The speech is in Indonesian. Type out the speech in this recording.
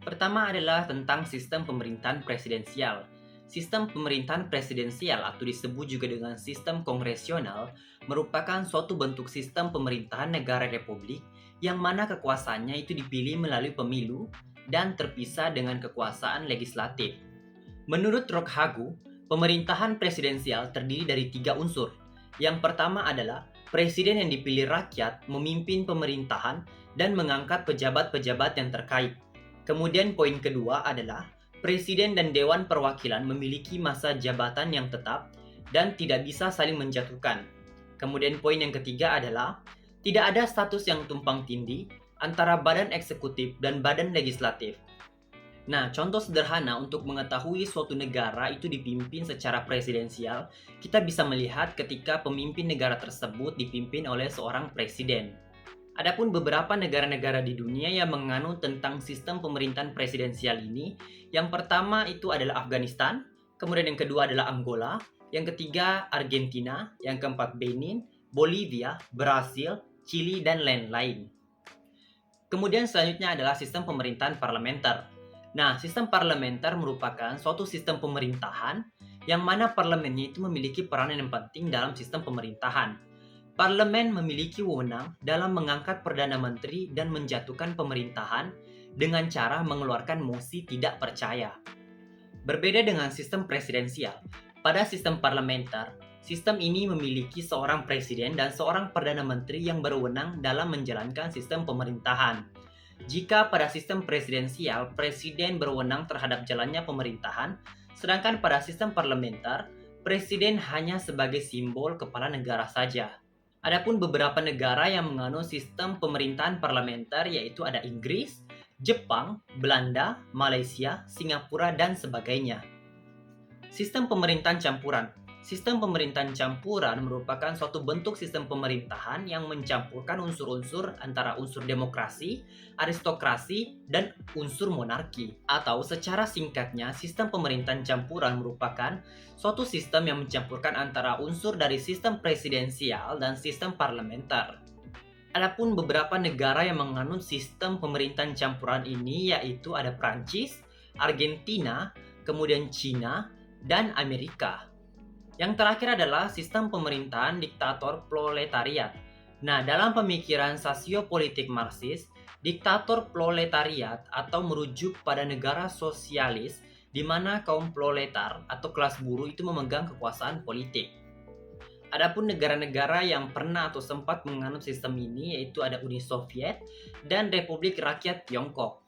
Pertama adalah tentang sistem pemerintahan presidensial. Sistem pemerintahan presidensial atau disebut juga dengan sistem kongresional merupakan suatu bentuk sistem pemerintahan negara republik yang mana kekuasaannya itu dipilih melalui pemilu dan terpisah dengan kekuasaan legislatif. Menurut Rockhagu, pemerintahan presidensial terdiri dari tiga unsur. Yang pertama adalah presiden yang dipilih rakyat memimpin pemerintahan dan mengangkat pejabat-pejabat yang terkait. Kemudian poin kedua adalah presiden dan dewan perwakilan memiliki masa jabatan yang tetap dan tidak bisa saling menjatuhkan. Kemudian poin yang ketiga adalah tidak ada status yang tumpang tindih antara badan eksekutif dan badan legislatif. Nah, contoh sederhana untuk mengetahui suatu negara itu dipimpin secara presidensial, kita bisa melihat ketika pemimpin negara tersebut dipimpin oleh seorang presiden. Adapun beberapa negara-negara di dunia yang menganut tentang sistem pemerintahan presidensial ini, yang pertama itu adalah Afghanistan, kemudian yang kedua adalah Angola, yang ketiga Argentina, yang keempat Benin, Bolivia, Brasil, Chili, dan lain-lain. Kemudian selanjutnya adalah sistem pemerintahan parlementer. Nah, sistem parlementer merupakan suatu sistem pemerintahan yang mana parlemennya itu memiliki peranan yang penting dalam sistem pemerintahan. Parlemen memiliki wewenang dalam mengangkat Perdana Menteri dan menjatuhkan pemerintahan dengan cara mengeluarkan mosi tidak percaya. Berbeda dengan sistem presidensial, pada sistem parlementer, sistem ini memiliki seorang presiden dan seorang Perdana Menteri yang berwenang dalam menjalankan sistem pemerintahan. Jika pada sistem presidensial, presiden berwenang terhadap jalannya pemerintahan, sedangkan pada sistem parlementer, presiden hanya sebagai simbol kepala negara saja. Adapun beberapa negara yang menganut sistem pemerintahan parlementer yaitu ada Inggris, Jepang, Belanda, Malaysia, Singapura, dan sebagainya. Sistem pemerintahan campuran. Sistem pemerintahan campuran merupakan suatu bentuk sistem pemerintahan yang mencampurkan unsur-unsur antara unsur demokrasi, aristokrasi, dan unsur monarki. Atau secara singkatnya, sistem pemerintahan campuran merupakan suatu sistem yang mencampurkan antara unsur dari sistem presidensial dan sistem parlementer. Adapun beberapa negara yang menganut sistem pemerintahan campuran ini yaitu ada Prancis, Argentina, kemudian Cina, dan Amerika. Yang terakhir adalah sistem pemerintahan diktator proletariat. Nah, dalam pemikiran sosiopolitik Marxis, diktator proletariat atau merujuk pada negara sosialis di mana kaum proletar atau kelas buruh itu memegang kekuasaan politik. Adapun negara-negara yang pernah atau sempat menganut sistem ini yaitu ada Uni Soviet dan Republik Rakyat Tiongkok.